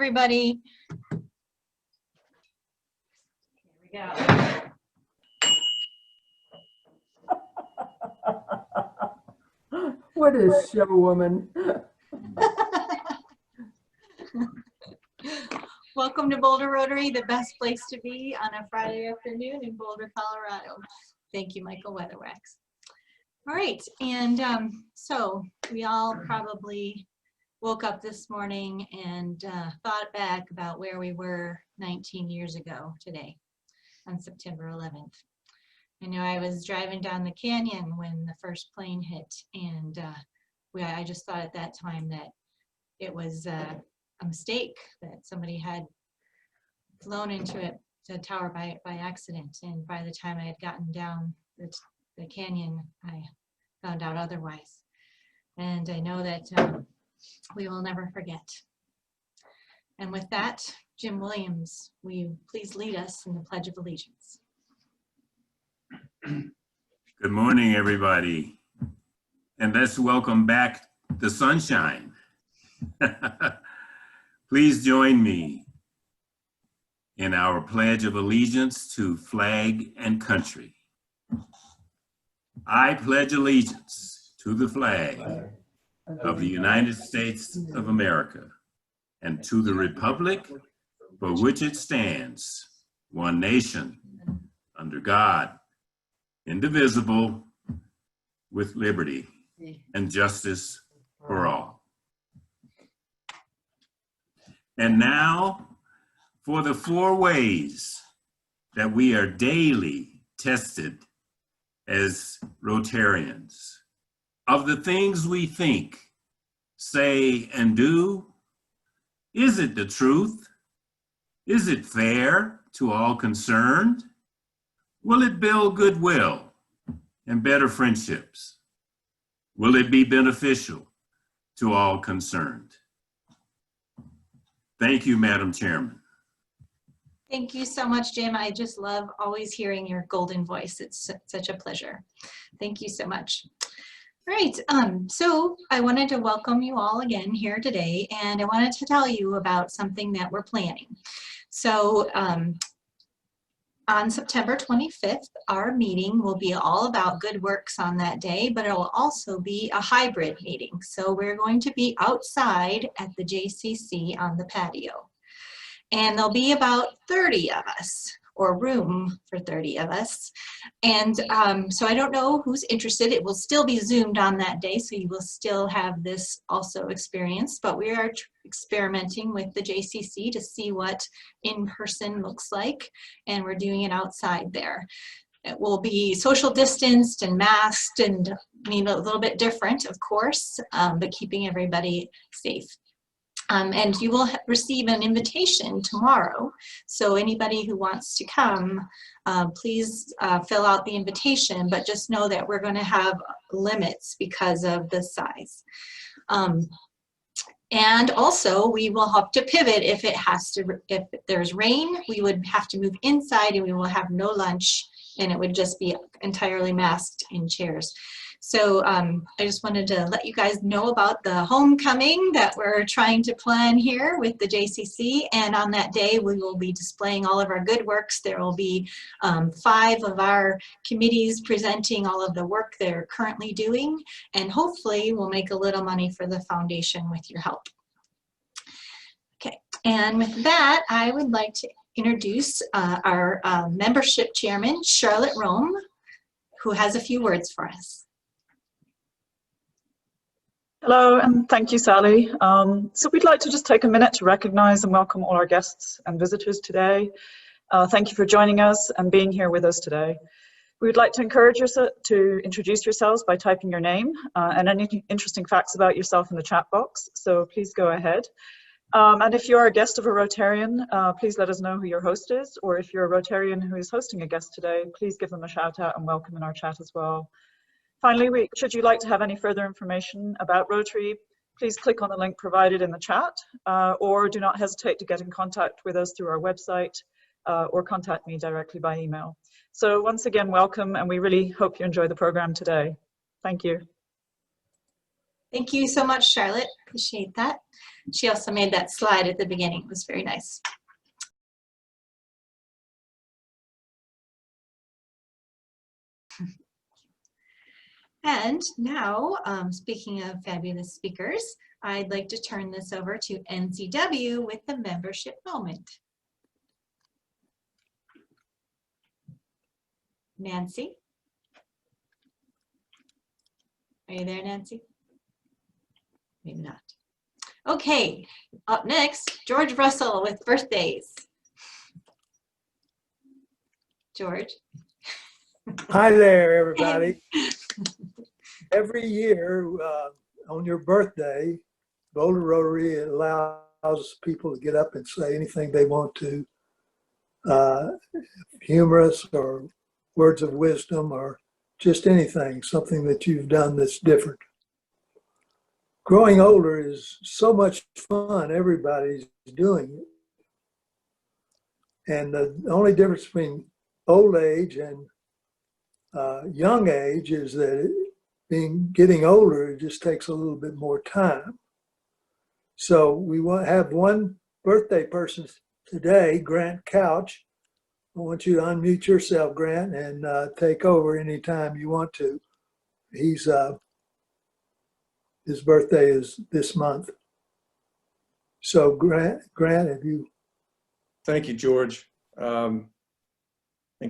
everybody. Here we go. What a show woman. Welcome to Boulder Rotary, the best place to be on a Friday afternoon in Boulder, Colorado. Thank you, Michael Weatherwax. All right, and so we all probably woke up this morning and thought back about where we were 19 years ago today on September 11th. I know I was driving down the canyon when the first plane hit, and I just thought at that time that it was a mistake, that somebody had flown into it, the tower by accident. And by the time I had gotten down the canyon, I found out otherwise. And I know that we will never forget. And with that, Jim Williams, will you please lead us in the Pledge of Allegiance? Good morning, everybody. And let's welcome back the sunshine. Please join me in our Pledge of Allegiance to flag and country. I pledge allegiance to the flag of the United States of America and to the republic for which it stands, one nation, under God, indivisible, with liberty and justice for all. And now, for the 4 ways that we are daily tested as Rotarians. Of the things we think, say, and do, is it the truth? Is it fair to all concerned? Will it build goodwill and better friendships? Will it be beneficial to all concerned? Thank you, Madam Chairman. Thank you so much, Jim. I just love always hearing your golden voice. It's such a pleasure. Thank you so much. All right, so I wanted to welcome you all again here today, and I wanted to tell you about something that we're planning. So on September 25th, our meeting will be all about good works on that day, but it will also be a hybrid meeting. So we're going to be outside at the JCC on the patio. And there'll be about 30 of us, or room for 30 of us. And so I don't know who's interested. It will still be Zoomed on that day, so you will still have this also experience, but we are experimenting with the JCC to see what in-person looks like, and we're doing it outside there. It will be social distanced and masked and a little bit different, of course, but keeping everybody safe. And you will receive an invitation tomorrow. So anybody who wants to come, please fill out the invitation, but just know that we're going to have limits because of the size. And also we will have to pivot if there's rain, we would have to move inside and we will have no lunch, and it would just be entirely masked in chairs. So I just wanted to let you guys know about the homecoming that we're trying to plan here with the JCC. And on that day, we will be displaying all of our good works. There will be 5 of our committees presenting all of the work they're currently doing. And hopefully we'll make a little money for the foundation with your help. Okay, and with that, I would like to introduce our membership chairman, Charlotte Rome, who has a few words for us. Hello, and thank you, Sally. So we'd like to just take a minute to recognize and welcome all our guests and visitors today. Thank you for joining us and being here with us today. We would like to encourage you to introduce yourselves by typing your name and any interesting facts about yourself in the chat box, so please go ahead. And if you're a guest of a Rotarian, please let us know who your host is, or if you're a Rotarian who is hosting a guest today, please give them a shout out and welcome in our chat as well. Finally, should you like to have any further information about Rotary, please click on the link provided in the chat, or do not hesitate to get in contact with us through our website or contact me directly by email. So once again, welcome, and we really hope you enjoy the program today. Thank you. Thank you so much, Charlotte. Appreciate that. She also made that slide at the beginning. It was very nice. And now, speaking of fabulous speakers, I'd like to turn this over to NCW with the membership moment. Nancy? Are you there, Nancy? Maybe not. Okay, up next, George Russell with birthdays. George? Hi there, everybody. Every year on your birthday, Boulder Rotary allows people to get up and say anything they want to, humorous or words of wisdom or just anything, something that you've done that's different. Growing older is so much fun. Everybody's doing it. And the only difference between old age and young age is that getting older, it just takes a little bit more time. So we have one birthday person today, Grant Couch. I want you to unmute yourself, Grant, and take over anytime you want to. His birthday is this month. So Grant, have you? Thank you, George. And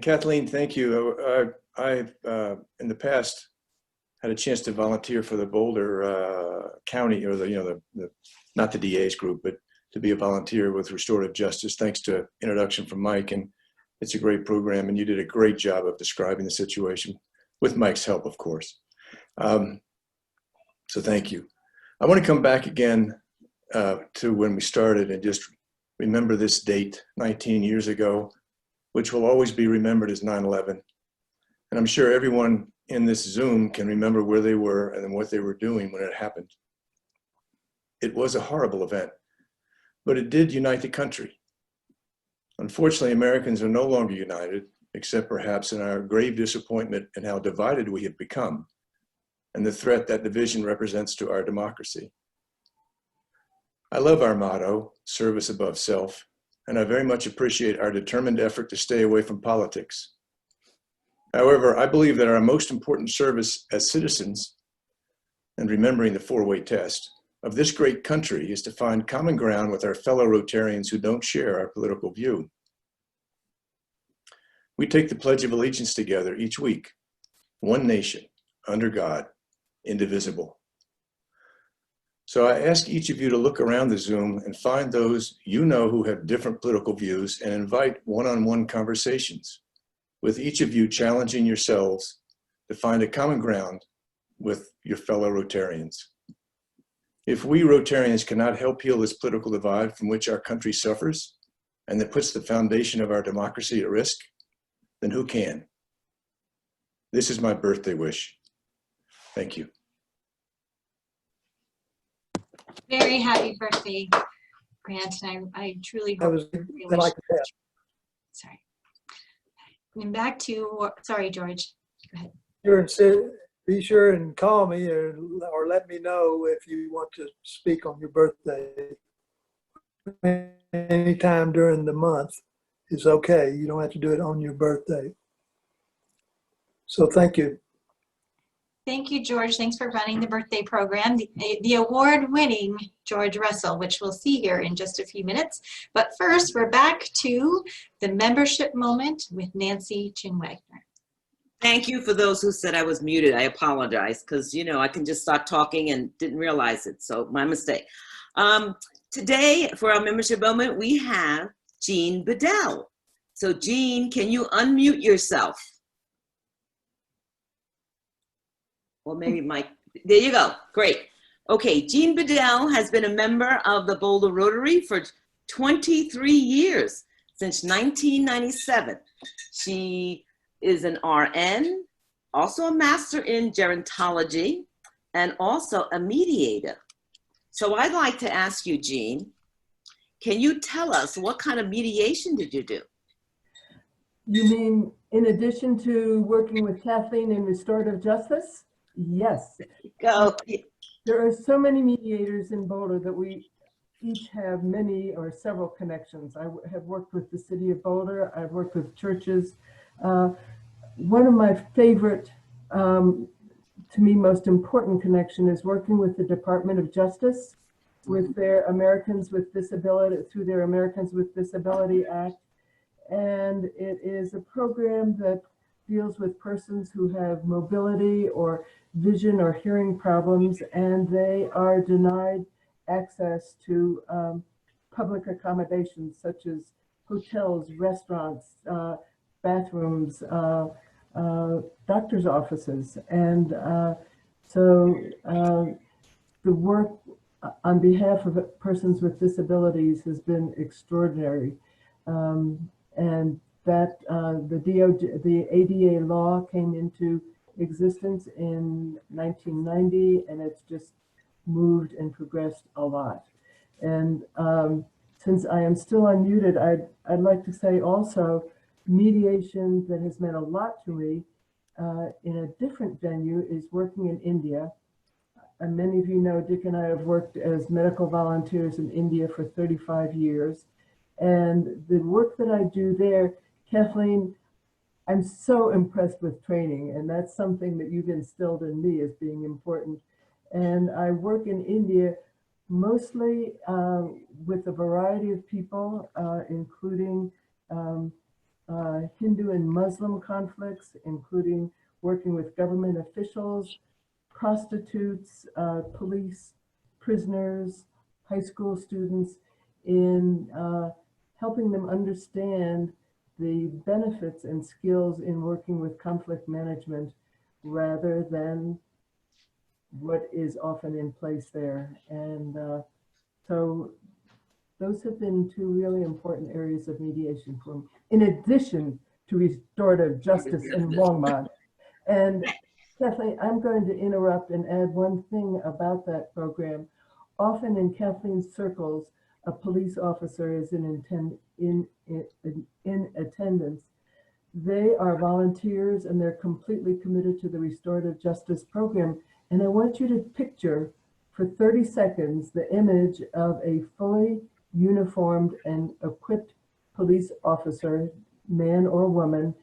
Kathleen, thank you. I've in the past had a chance to volunteer for the Boulder County, or the not the DA's group, but to be a volunteer with Restorative Justice, thanks to introduction from Mike. And it's a great program, and you did a great job of describing the situation with Mike's help, of course. So thank you. I want to come back again to when we started and just remember this date 19 years ago, which will always be remembered as 9/11. And I'm sure everyone in this Zoom can remember where they were and what they were doing when it happened. It was a horrible event, but it did unite the country. Unfortunately, Americans are no longer united, except perhaps in our grave disappointment in how divided we have become and the threat that division represents to our democracy. I love our motto, service above self, and I very much appreciate our determined effort to stay away from politics. However, I believe that our most important service as citizens, and remembering the four-way test, of this great country is to find common ground with our fellow Rotarians who don't share our political view. We take the Pledge of Allegiance together each week. One nation, under God, indivisible. So I ask each of you to look around the Zoom and find those you know who have different political views and invite one-on-one conversations, with each of you challenging yourselves to find a common ground with your fellow Rotarians. If we Rotarians cannot help heal this political divide from which our country suffers and that puts the foundation of our democracy at risk, then who can? This is my birthday wish. Thank you. Very happy birthday, Grant, and I truly hope. Sorry. And back to, sorry, George. Go ahead. Be sure and call me or let me know if you want to speak on your birthday. Anytime during the month is okay. You don't have to do it on your birthday. So thank you. Thank you, George. Thanks for running the birthday program. The award-winning George Russell, which we'll see here in just a few minutes. But first, we're back to the membership moment with Nancy Chin Wagner. Thank you for those who said I was muted. I apologize because, you know, I can just start talking and didn't realize it. So my mistake. Today, for our membership moment, we have Jean Bedell. So Jean, can you unmute yourself? Or maybe Mike. There you go. Great. Okay, Jean Bedell has been a member of the Boulder Rotary for 23 years, since 1997. She is an RN, also a master in gerontology, and also a mediator. So I'd like to ask you, Jean, can you tell us what kind of mediation did you do? You mean in addition to working with Kathleen in restorative justice? Yes, Go. there are so many mediators in Boulder that we each have many or several connections. I have worked with the city of Boulder. I've worked with churches. One of my favorite, to me, most important connection is working with the Department of Justice with their Americans with Disability, through their Americans with Disability Act. And it is a program that deals with persons who have mobility or vision or hearing problems, and they are denied access to public accommodations such as hotels, restaurants, bathrooms, doctor's offices. And the work on behalf of persons with disabilities has been extraordinary. And that the ADA law came into existence in 1990, and it's just moved and progressed a lot. And since I am still unmuted, I'd like to say also mediation that has meant a lot to me in a different venue is working in India. And many of you know Dick and I have worked as medical volunteers in India for 35 years. And the work that I do there, Kathleen, I'm so impressed with training, and that's something that you've instilled in me as being important. And I work in India mostly with a variety of people, including Hindu and Muslim conflicts, including working with government officials, prostitutes, police, prisoners, high school students, in helping them understand the benefits and skills in working with conflict management rather than what is often in place there. And so those have been two really important areas of mediation for me, in addition to restorative justice in Longmont. And Kathleen, I'm going to interrupt and add one thing about that program. Often in Kathleen's circles, a police officer is in attendance. They are volunteers and they're completely committed to the restorative justice program. And I want you to picture for 30 seconds the image of a fully uniformed and equipped police officer, man or woman,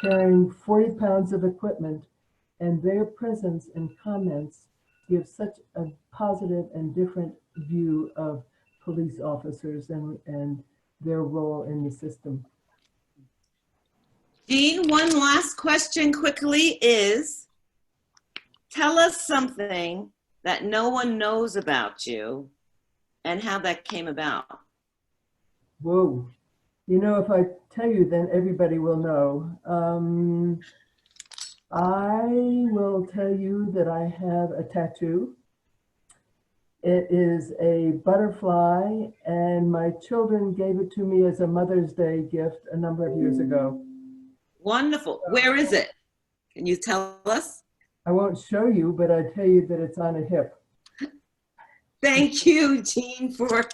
carrying 40 pounds of equipment, and their presence and comments give such a positive and different view of police officers and their role in the system. Jean, one last question quickly is, tell us something that no one knows about you and how that came about. Whoa. You know, if I tell you, then everybody will know. I will tell you that I have a tattoo. It is a butterfly, and my children gave it to me as a Mother's Day gift a number of years ago. Wonderful. Where is it? Can you tell us? I won't show you, but I tell you that it's on a hip. Thank you, Jean, for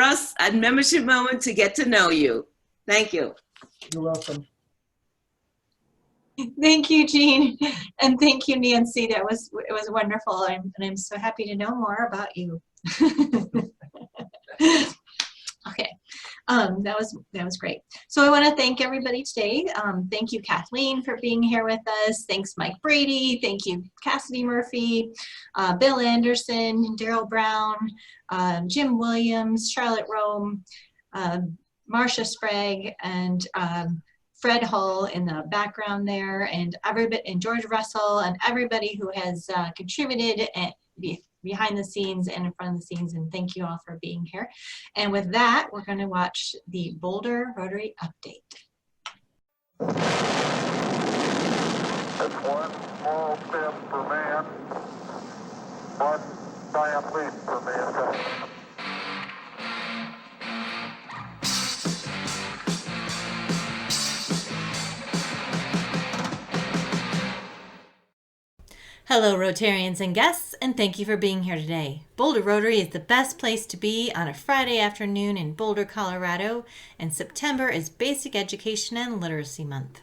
us at Membership Moment to get to know you. Thank you. You're welcome. Thank you, Jean, and thank you, Nancy. It was wonderful, and I'm so happy to know more about you. Okay, that was great. So I want to thank everybody today. Thank you, Kathleen, for being here with us. Thanks, Mike Brady. Thank you, Cassidy Murphy, Bill Anderson, Daryl Brown, Jim Williams, Charlotte Rome, Marcia Sprague, and Fred Hull in the background there, and everybody, and George Russell, and everybody who has contributed behind the scenes and in front of the scenes. And thank you all for being here. And with that, we're going to watch the Boulder Rotary Update. It's one small step for man, one giant leap for mankind. Hello, Rotarians and guests, and thank you for being here today. Boulder Rotary is the best place to be on a Friday afternoon in Boulder, Colorado, and September is Basic Education and Literacy Month.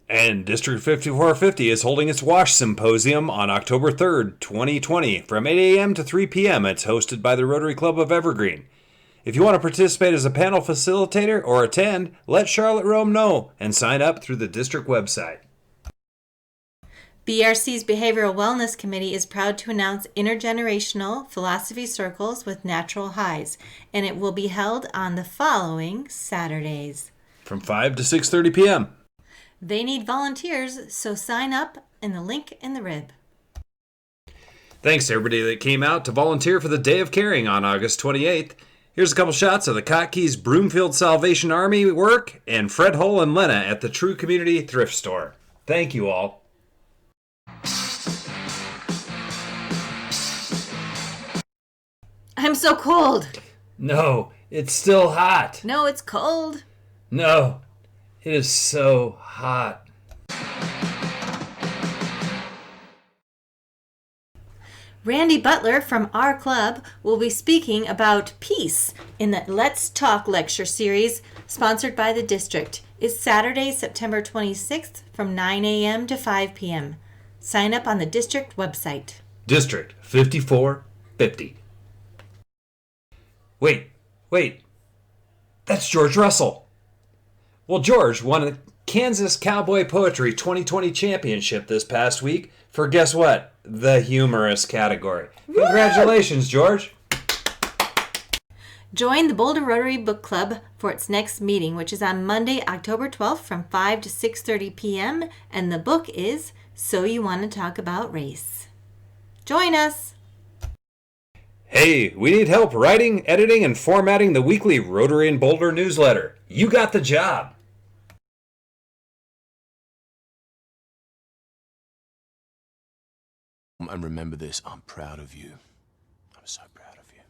And District 5450 is holding its WASH Symposium on October 3rd, 2020 from 8 a.m. to 3 p.m. It's hosted by the Rotary Club of Evergreen. If you want to participate as a panel facilitator or attend, let Charlotte Rome know and sign up through the district website. BRC's Behavioral Wellness Committee is proud to announce Intergenerational Philosophy Circles with Natural Highs, and it will be held on the following Saturdays. From 5 to 6:30 p.m. They need volunteers, so sign up in the link in the rib. Thanks to everybody that came out to volunteer for the Day of Caring on August 28th. Here's a couple shots of the Kotke's Broomfield Salvation Army work and Fred Hull and Lena at the True Community Thrift Store. Thank you all. I'm so cold. No, it's still hot. No, it's cold. No, it is so hot. Randy Butler from our club will be speaking about peace in the Let's Talk lecture series sponsored by the district. It's Saturday, September 26th from 9 a.m. to 5 p.m. Sign up on the district website. District 5450. Wait. That's George Russell. Well, George won a Kansas Cowboy Poetry 2020 championship this past week for, guess what? The humorous category. Congratulations, George. Join the Boulder Rotary Book Club for its next meeting, which is on Monday, October 12th from 5 to 6:30 p.m. And the book is So You Want to Talk About Race. Join us. Hey, we need help writing, editing, and formatting the weekly Rotary and Boulder newsletter. You got the job. And remember this, I'm proud of you. I'm so proud of you.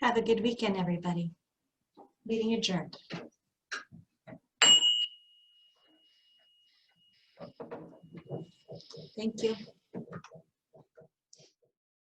Have a good weekend, everybody. Meeting adjourned. Thank you.